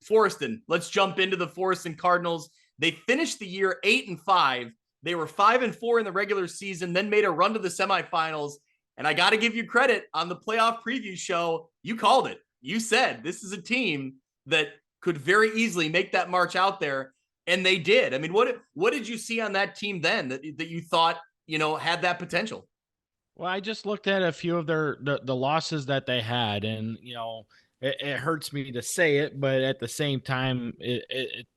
Forreston, let's jump into the Forreston Cardinals. They finished the year 8-5. They were 5-4 in the regular season, then made a run to the semifinals. And I got to give you credit on the playoff preview show. You called it. You said this is a team that could very easily make that march out there. And they did. I mean, what did you see on that team then that you thought, had that potential? Well, I just looked at a few of the losses that they had, and it hurts me to say it, but at the same time,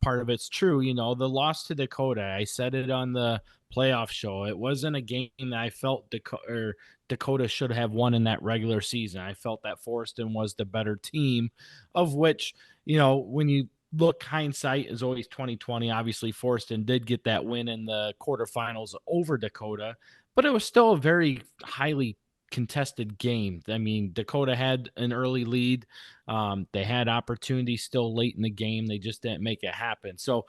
part of it's true. The loss to Dakota, I said it on the playoff show. It wasn't a game that I felt Dakota should have won in that regular season. I felt that Forreston was the better team, of which when you look, hindsight is always 2020. Obviously, Forreston did get that win in the quarterfinals over Dakota, but it was still a very highly contested game. I mean, Dakota had an early lead. They had opportunities still late in the game. They just didn't make it happen. So,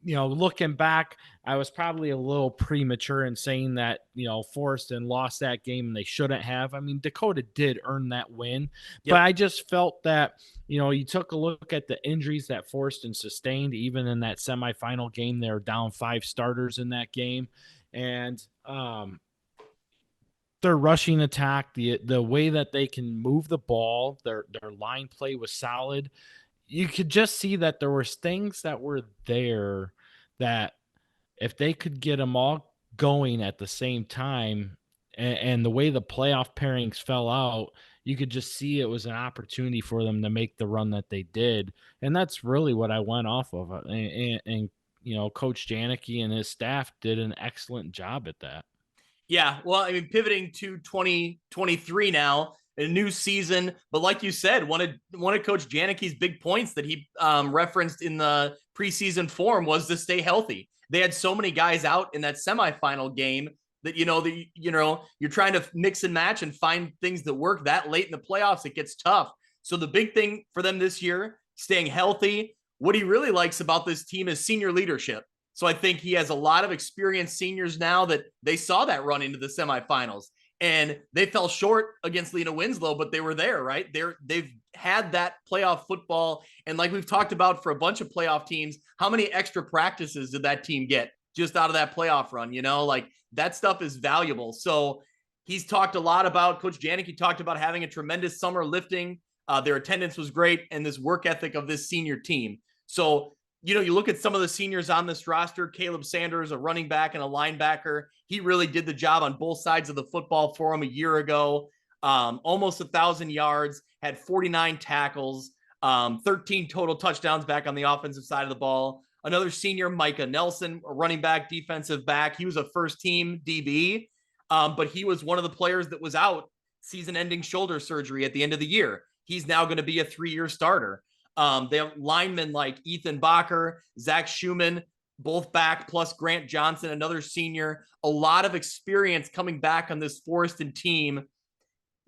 looking back, I was probably a little premature in saying that, Forreston lost that game and they shouldn't have. I mean, Dakota did earn that win, but Yep. I just felt that, you took a look at the injuries that Forreston sustained, even in that semifinal game. They were down 5 starters in that game. And, their rushing attack, the way that they can move the ball, their line play was solid. You could just see that there was things that were there that if they could get them all going at the same time, and the way the playoff pairings fell out, you could just see it was an opportunity for them to make the run that they did. And that's really what I went off of. And Coach Janicki and his staff did an excellent job at that. Yeah, well, I mean, pivoting to 2023 now, a new season, but like you said, one of Coach Janicki's big points that he referenced in the preseason form was to stay healthy. They had so many guys out in that semifinal game that you're trying to mix and match and find things that work that late in the playoffs. It gets tough. So the big thing for them this year, staying healthy. What he really likes about this team is senior leadership. So I think he has a lot of experienced seniors now that they saw that run into the semifinals, and they fell short against Lena Winslow, but they were there, right? They've had that playoff football. And like we've talked about for a bunch of playoff teams, how many extra practices did that team get just out of that playoff run? Like that stuff is valuable. So he's talked a lot about, Coach Janicki talked about having a tremendous summer lifting. Their attendance was great, and this work ethic of this senior team. So you look at some of the seniors on this roster, Caleb Sanders, a running back and a linebacker. He really did the job on both sides of the football for him a year ago. Almost 1,000 yards, had 49 tackles, 13 total touchdowns back on the offensive side of the ball. Another senior, Micah Nelson, a running back, defensive back. He was a first-team DB, but he was one of the players that was out season-ending shoulder surgery at the end of the year. He's now going to be a 3-year starter. They have linemen like Ethan Bacher, Zach Schumann, both back, plus Grant Johnson, another senior. A lot of experience coming back on this Forreston team.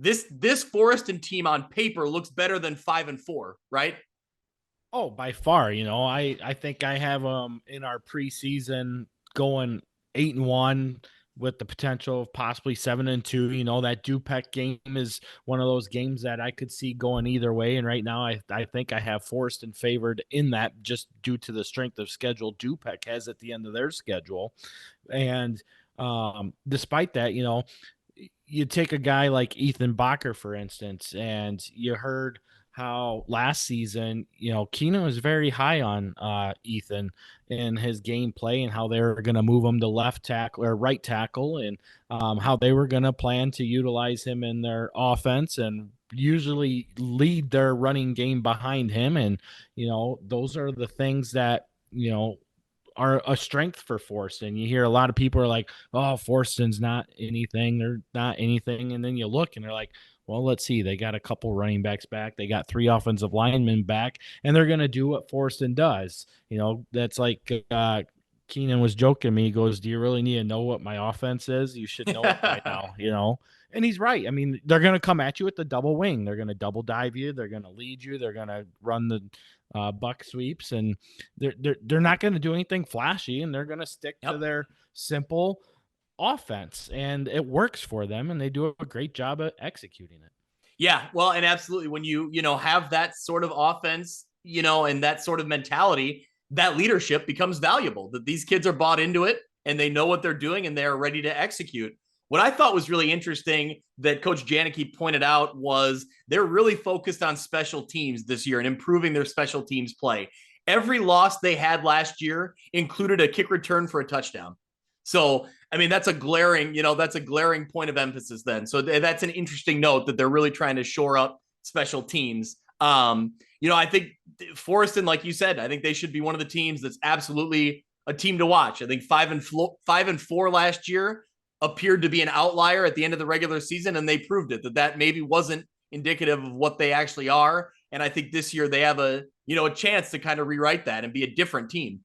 This Forreston team on paper looks better than 5-4, right? Oh, by far. I think I have in our preseason going 8-1 with the potential of possibly 7-2. That Dupec game is one of those games that I could see going either way. And right now, I think I have Forreston favored in that, just due to the strength of schedule Dupec has at the end of their schedule. And despite that, you take a guy like Ethan Bacher, for instance, and you heard how last season, Keenan was very high on Ethan and his gameplay, and how they were going to move him to left tackle or right tackle, and how they were going to plan to utilize him in their offense and usually lead their running game behind him. And, those are the things that, are a strength for Forreston. You hear a lot of people are like, oh, Forreston's not anything. They're not anything. And then you look and they're like, well, let's see. They got a couple running backs back. They got 3 offensive linemen back, and they're going to do what Forreston does. That's like Keenan was joking me. He goes, do you really need to know what my offense is? You should know it by now, And he's right. I mean, they're going to come at you with the double wing. They're going to double dive you. They're going to lead you. They're going to run the buck sweeps, and they're not going to do anything flashy, and they're going to stick to their simple offense, and it works for them, and they do a great job at executing it. Yeah, well, and absolutely, when you have that sort of offense, and that sort of mentality, that leadership becomes valuable, that these kids are bought into it and they know what they're doing and they're ready to execute. What I thought was really interesting that Coach Janicki pointed out was they're really focused on special teams this year and improving their special teams play. Every loss they had last year included a kick return for a touchdown. So, I mean, that's a glaring point of emphasis then. So that's an interesting note that they're really trying to shore up special teams. I think Forreston, like you said, I think they should be one of the teams that's absolutely a team to watch. I think 5-4 last year appeared to be an outlier at the end of the regular season, and they proved it, that maybe wasn't indicative of what they actually are. And I think this year they have a chance to kind of rewrite that and be a different team.